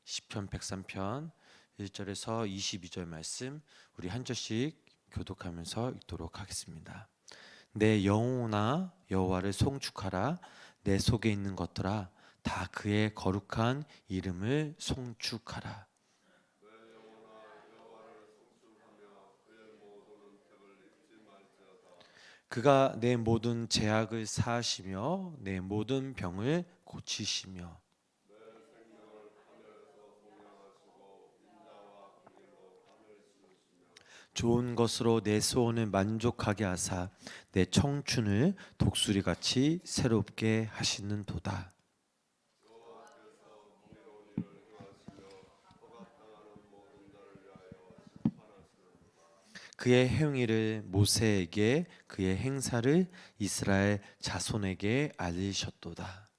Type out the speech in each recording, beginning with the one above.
시편 103편 1절에서 22절 말씀 우리 한 절씩 교독하면서 읽도록 하겠습니다. 내 영혼아 여호와를 송축하라. 내 속에 있는 것들아 다 그의 거룩한 이름을 송축하라. 그가 내 모든 죄악을 사하시며 내 모든 병을 고치시며 좋은 것으로 내 소원을 만족하게 하사 내 청춘을 독수리같이 새롭게 하시는도다. 그의 행위를 모세에게 그의 행사를 이스라엘 자손에게 알리셨도다.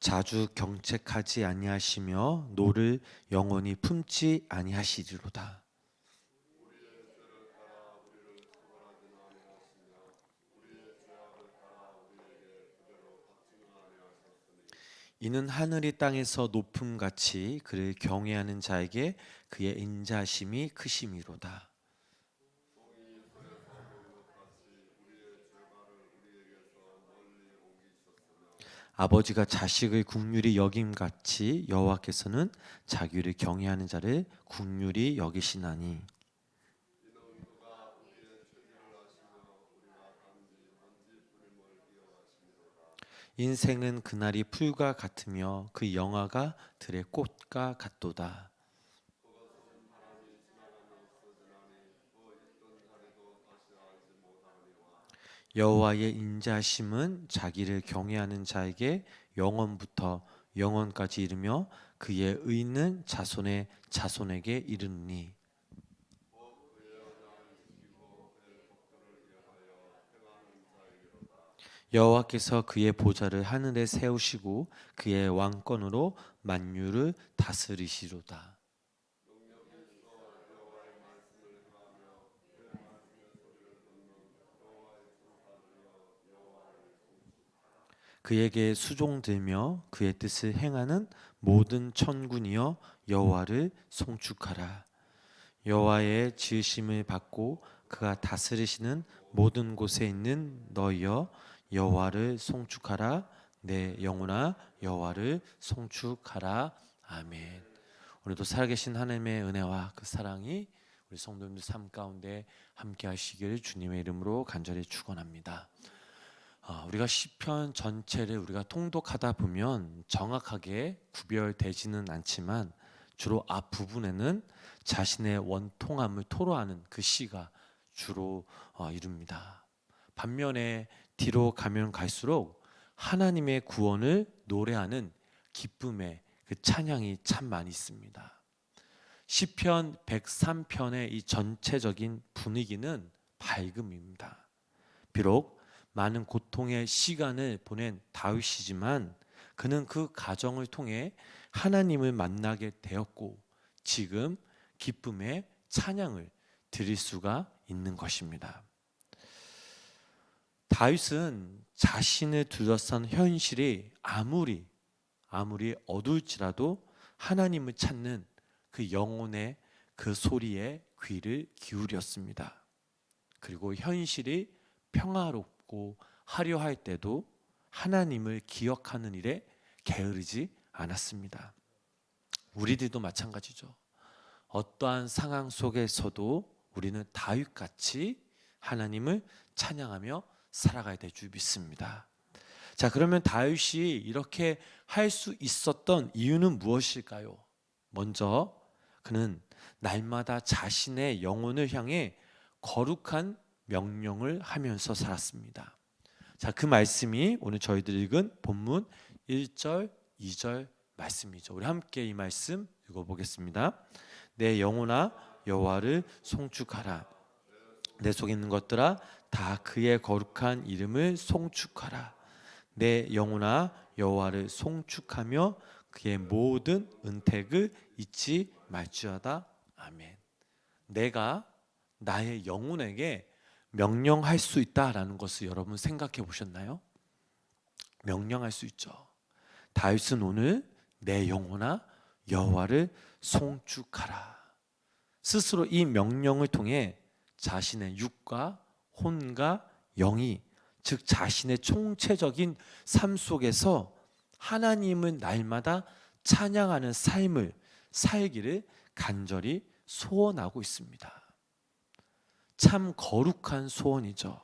자주 경책하지 아니하시며 노를 영원히 품지 아니하시리로다. 이는 하늘이 땅에서 높음같이 그를 경외하는 자에게 그의 인자심이 크심이로다. 아버지가 자식을 국률이 여김같이 여호와께서는 자기를 경외하는 자를 국률이 여기시나니 인생은 그날이 풀과 같으며 그 영화가 들의 꽃과 같도다. 여호와의 인자심은 자기를 경외하는 자에게 영원부터 영원까지 이르며 그의 의는 자손의 자손에게 이르니 여호와께서 그의 보좌를 하늘에 세우시고 그의 왕권으로 만유를 다스리시로다. 그에게 수종들며 그의 뜻을 행하는 모든 천군이여 여호와를 송축하라. 여호와의 지으심을 받고 그가 다스리시는 모든 곳에 있는 너희여 여호와를 송축하라. 내 영혼아 여호와를 송축하라. 아멘. 오늘도 살아계신 하나님의 은혜와 그 사랑이 우리 성도님들 삶 가운데 함께 하시기를 주님의 이름으로 간절히 축원합니다. 우리가 시편 전체를 우리가 통독하다 보면 정확하게 구별되지는 않지만 주로 앞부분에는 자신의 원통함을 토로하는 그 시가 주로 이룹니다. 반면에 뒤로 가면 갈수록 하나님의 구원을 노래하는 기쁨의 그 찬양이 참 많이 있습니다. 시편 103편의 이 전체적인 분위기는 밝음입니다. 비록 많은 고통의 시간을 보낸 다윗이지만 그는 그 과정을 통해 하나님을 만나게 되었고 지금 기쁨의 찬양을 드릴 수가 있는 것입니다. 다윗은 자신을 둘러싼 현실이 아무리 어두울지라도 하나님을 찾는 그 영혼의 그 소리에 귀를 기울였습니다. 그리고 현실이 평화롭고 화려할 때도 하나님을 기억하는 일에 게으르지 않았습니다. 우리들도 마찬가지죠. 어떠한 상황 속에서도 우리는 다윗같이 하나님을 찬양하며 살아가야 될 줄 믿습니다. 자, 그러면 다윗이 이렇게 할 수 있었던 이유는 무엇일까요? 먼저 그는 날마다 자신의 영혼을 향해 거룩한 명령을 하면서 살았습니다. 자, 그 말씀이 오늘 저희들 읽은 본문 1절, 2절 말씀이죠. 우리 함께 이 말씀 읽어보겠습니다. 내 영혼아 여호와를 송축하라. 내 속에 있는 것들아 다 그의 거룩한 이름을 송축하라. 내 영혼아 여호와를 송축하며 그의 모든 은택을 잊지 말지어다. 아멘. 내가 나의 영혼에게 명령할 수 있다라는 것을 여러분 생각해 보셨나요? 명령할 수 있죠. 다윗은 오늘 내 영혼아 여호와를 송축하라. 스스로 이 명령을 통해 자신의 육과 혼과 영이, 즉 자신의 총체적인 삶 속에서 하나님을 날마다 찬양하는 삶을 살기를 간절히 소원하고 있습니다. 참 거룩한 소원이죠.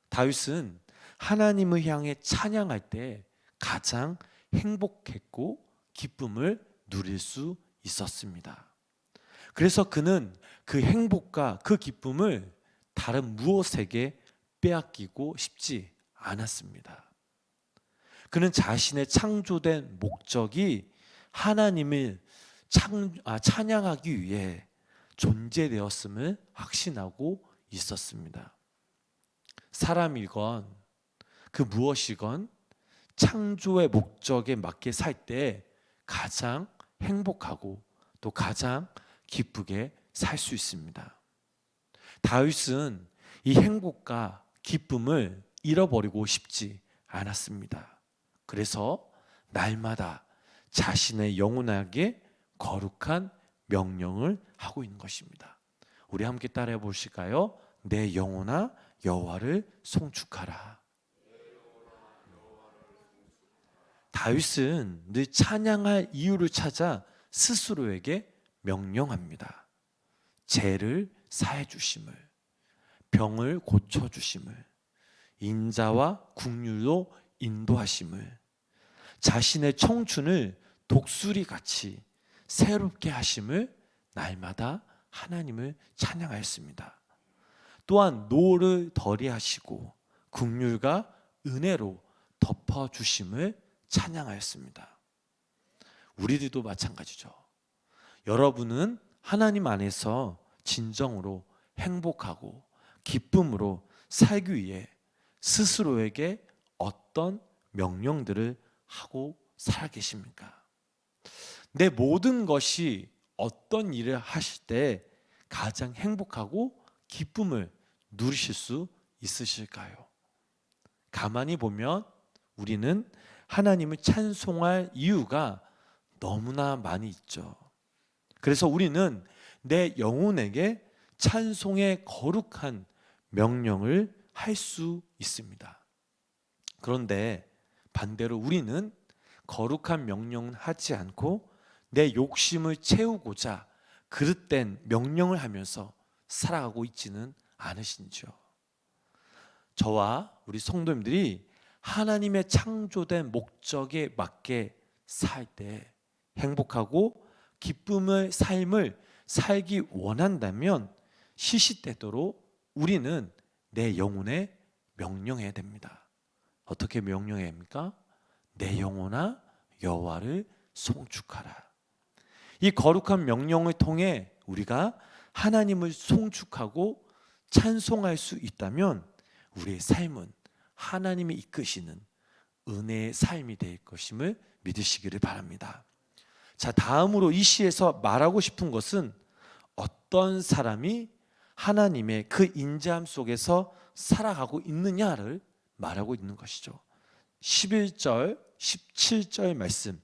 다윗은 하나님을 향해 찬양할 때 가장 행복했고 기쁨을 누릴 수 있었습니다. 그래서 그는 그 행복과 그 기쁨을 다른 무엇에게 빼앗기고 싶지 않았습니다. 그는 자신의 창조된 목적이 하나님을 찬양하기 위해 존재되었음을 확신하고 있었습니다. 사람이건 그 무엇이건 창조의 목적에 맞게 살 때 가장 행복하고 또 가장 기쁘게 살 수 있습니다. 다윗은 이 행복과 기쁨을 잃어버리고 싶지 않았습니다. 그래서 날마다 자신의 영혼에게 거룩한 명령을 하고 있는 것입니다. 우리 함께 따라해 보실까요? 내 영혼아 여호와를 송축하라. 다윗은 늘 찬양할 이유를 찾아 스스로에게 명령합니다. 죄를 사해 주심을, 병을 고쳐 주심을, 인자와 긍휼로 인도하심을, 자신의 청춘을 독수리같이 새롭게 하심을 날마다 하나님을 찬양하였습니다. 또한 노를 덜이하시고 긍휼과 은혜로 덮어주심을 찬양하였습니다. 우리들도 마찬가지죠. 여러분은 하나님 안에서 진정으로 행복하고 기쁨으로 살기 위해 스스로에게 어떤 명령들을 하고 살아 계십니까? 내 모든 것이 어떤 일을 하실 때 가장 행복하고 기쁨을 누리실 수 있으실까요? 가만히 보면 우리는 하나님을 찬송할 이유가 너무나 많이 있죠. 그래서 우리는 내 영혼에게 찬송의 거룩한 명령을 할 수 있습니다. 그런데 반대로 우리는 거룩한 명령은 하지 않고 내 욕심을 채우고자 그릇된 명령을 하면서 살아가고 있지는 않으신지요? 저와 우리 성도님들이 하나님의 창조된 목적에 맞게 살 때 행복하고 기쁨의 삶을 살기 원한다면 시시때때로 우리는 내 영혼에 명령해야 됩니다. 어떻게 명령해야 합니까? 내 영혼아 여호와를 송축하라. 이 거룩한 명령을 통해 우리가 하나님을 송축하고 찬송할 수 있다면 우리의 삶은 하나님이 이끄시는 은혜의 삶이 될 것임을 믿으시기를 바랍니다. 자, 다음으로 이 시에서 말하고 싶은 것은 어떤 사람이 하나님의 그 인자함 속에서 살아가고 있느냐를 말하고 있는 것이죠. 11절, 17절 말씀,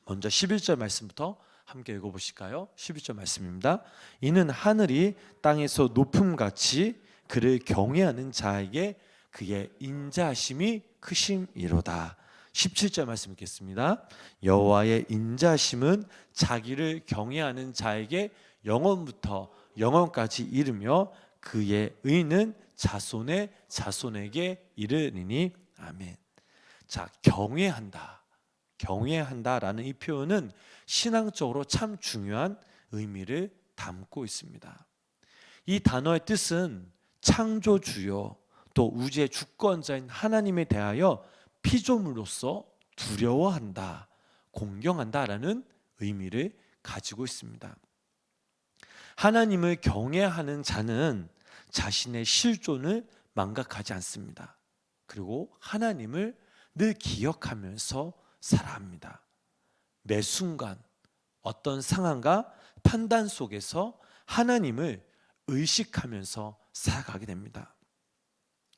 먼저 11절 말씀부터 함께 읽어보실까요? 11절 말씀입니다. 이는 하늘이 땅에서 높음같이 그를 경외하는 자에게 그의 인자하심이 크심이로다. 17절 말씀 읽겠습니다. 여호와의 인자하심은 자기를 경외하는 자에게 영원부터 영원까지 이르며 그의 의는 자손의 자손에게 이르리니 아멘. 자, 경외한다라는 이 표현은 신앙적으로 참 중요한 의미를 담고 있습니다. 이 단어의 뜻은 창조주요 또 우주의 주권자인 하나님에 대하여 피조물로서 두려워한다, 공경한다라는 의미를 가지고 있습니다. 하나님을 경외하는 자는 자신의 실존을 망각하지 않습니다. 그리고 하나님을 늘 기억하면서 살아갑니다. 매 순간 어떤 상황과 판단 속에서 하나님을 의식하면서 살아가게 됩니다.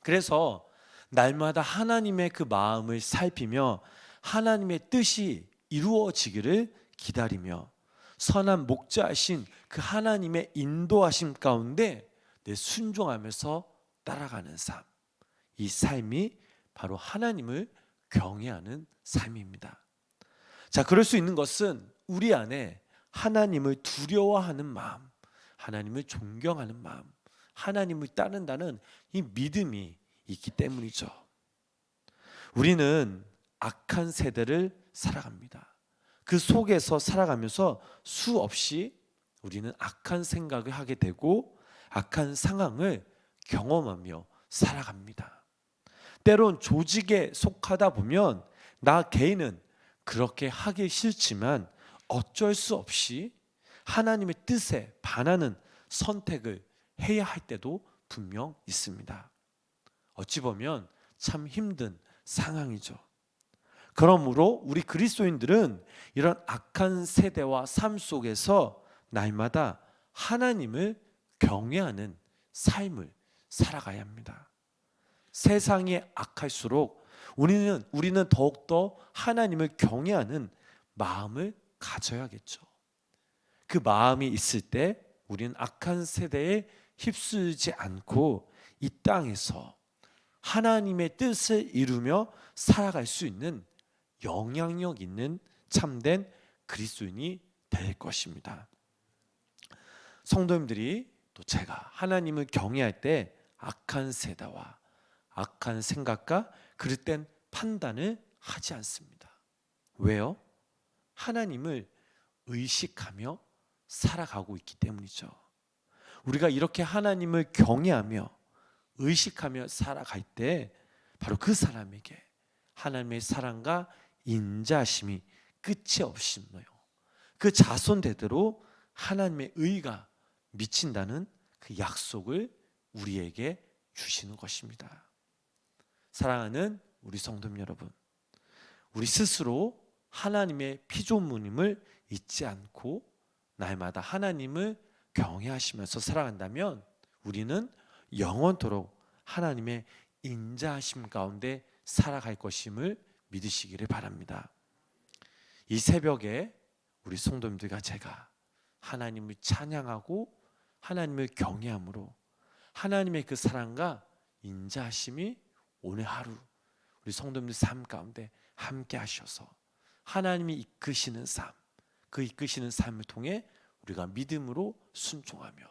그래서 날마다 하나님의 그 마음을 살피며 하나님의 뜻이 이루어지기를 기다리며 선한 목자이신 그 하나님의 인도하심 가운데 내 순종하면서 따라가는 삶, 이 삶이 바로 하나님을 경외하는 삶입니다. 자, 그럴 수 있는 것은 우리 안에 하나님을 두려워하는 마음, 하나님을 존경하는 마음, 하나님을 따른다는 이 믿음이 있기 때문이죠. 우리는 악한 세대를 살아갑니다. 그 속에서 살아가면서 수없이 우리는 악한 생각을 하게 되고 악한 상황을 경험하며 살아갑니다. 때론 조직에 속하다 보면 나 개인은 그렇게 하기 싫지만 어쩔 수 없이 하나님의 뜻에 반하는 선택을 해야 할 때도 분명 있습니다. 어찌 보면 참 힘든 상황이죠. 그러므로 우리 그리스도인들은 이런 악한 세대와 삶 속에서 날마다 하나님을 경외하는 삶을 살아가야 합니다. 세상이 악할수록 우리는 더욱더 하나님을 경외하는 마음을 가져야겠죠. 그 마음이 있을 때 우리는 악한 세대에 휩쓸지 않고 이 땅에서 하나님의 뜻을 이루며 살아갈 수 있는 영향력 있는 참된 그리스도인이 될 것입니다. 성도님들이 또 제가 하나님을 경외할 때 악한 세대와 악한 생각과 그럴 땐 판단을 하지 않습니다. 왜요? 하나님을 의식하며 살아가고 있기 때문이죠. 우리가 이렇게 하나님을 경외하며 의식하며 살아갈 때 바로 그 사람에게 하나님의 사랑과 인자하심이 끝이 없이 있노요. 그 자손대대로 하나님의 의가 미친다는 그 약속을 우리에게 주시는 것입니다. 사랑하는 우리 성도님 여러분, 우리 스스로 하나님의 피조물임을 잊지 않고 날마다 하나님을 경외하시면서 살아간다면 우리는 영원토록 하나님의 인자하심 가운데 살아갈 것임을 믿으시기를 바랍니다. 이 새벽에 우리 성도님들과 제가 하나님을 찬양하고 하나님을 경외함으로 하나님의 그 사랑과 인자하심이 오늘 하루 우리 성도님들 삶 가운데 함께 하셔서 하나님이 이끄시는 삶, 그 이끄시는 삶을 통해 우리가 믿음으로 순종하며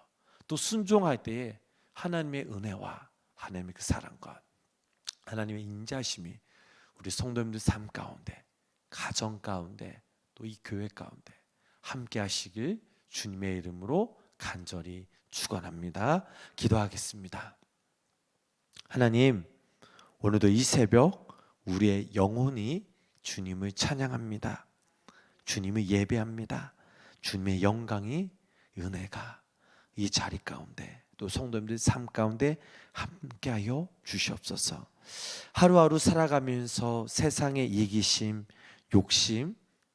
또 순종할 때에 하나님의 은혜와 하나님의 그 사랑과 하나님의 인자심이 우리 성도님들 삶 가운데, 가정 가운데, 또 이 교회 가운데 함께 하시길 주님의 이름으로 간절히 축원합니다. 기도하겠습니다. 하나님, 오늘도 이 새벽 우리의 영혼이 주님을 찬양합니다. 주님을 예배합니다. 주님의 영광이, 은혜가 이 자리 가운데 또 성도님들 삶 가운데 함께하여 주시옵소서. 하루하루 살아가면서 세상의 이기심, 욕심,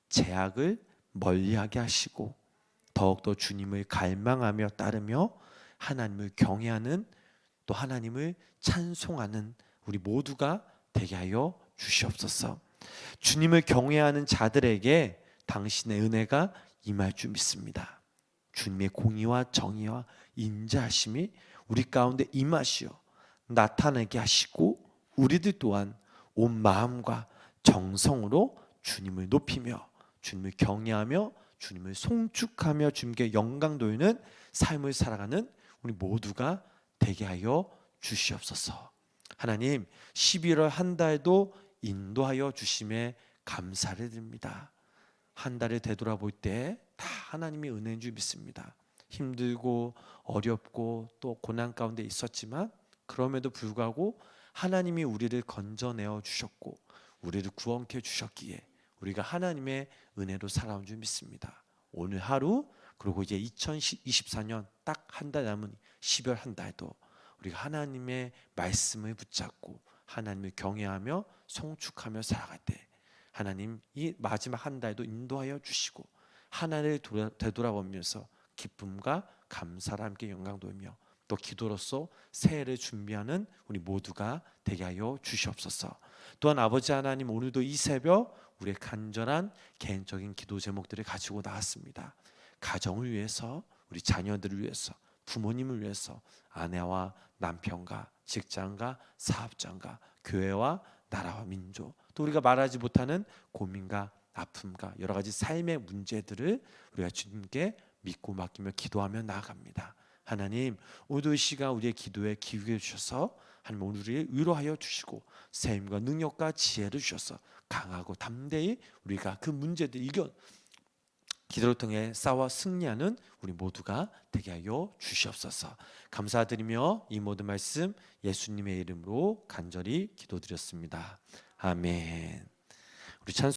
제약을 멀리하게 하시고 더욱더 주님을 갈망하며 따르며 하나님을 경외하는 또 하나님을 찬송하는 우리 모두가 되게 하여 주시옵소서. 주님을 경외하는 자들에게 당신의 은혜가 임할 줄 믿습니다. 주님의 공의와 정의와 인자하심이 우리 가운데 임하시어 나타나게 하시고 우리들 또한 온 마음과 정성으로 주님을 높이며 주님을 경외하며 주님을 송축하며 주님께 영광 돌리는 삶을 살아가는 우리 모두가 되게 하여 주시옵소서. 하나님, 11월 한 달도 인도하여 주심에 감사를 드립니다. 한 달을 되돌아볼 때 다 하나님의 은혜인 줄 믿습니다. 힘들고 어렵고 또 고난 가운데 있었지만 그럼에도 불구하고 하나님이 우리를 건져내어 주셨고 우리를 구원케 주셨기에 우리가 하나님의 은혜로 살아온 줄 믿습니다. 오늘 하루 그리고 이제 2024년 딱 한 달 남은 12월 한 달도 우리가 하나님의 말씀을 붙잡고 하나님을 경외하며 송축하며 살아갈 때 하나님 이 마지막 한 달도 인도하여 주시고 하나님을 되돌아보면서 기쁨과 감사를 함께 영광 돌며 또 기도로서 새해를 준비하는 우리 모두가 되게 하여 주시옵소서. 또한 아버지 하나님, 오늘도 이 새벽 우리의 간절한 개인적인 기도 제목들을 가지고 나왔습니다. 가정을 위해서, 우리 자녀들을 위해서, 부모님을 위해서, 아내와 남편과 직장과 사업장과 교회와 나라와 민족, 또 우리가 말하지 못하는 고민과 아픔과 여러 가지 삶의 문제들을 우리가 주님께 믿고 맡기며 기도하며 나아갑니다. 하나님, 오늘 이 시간 우리의 기도에 기울여 주셔서 하나님 우리를 위로하여 주시고 새 힘과 능력과 지혜를 주셔서 강하고 담대히 우리가 그 문제들 이겨 기도를 통해 싸워 승리하는 우리 모두가 되게 하여 주시옵소서. 감사드리며 이 모든 말씀 예수님의 이름으로 간절히 기도드렸습니다. 아멘. 우리 찬송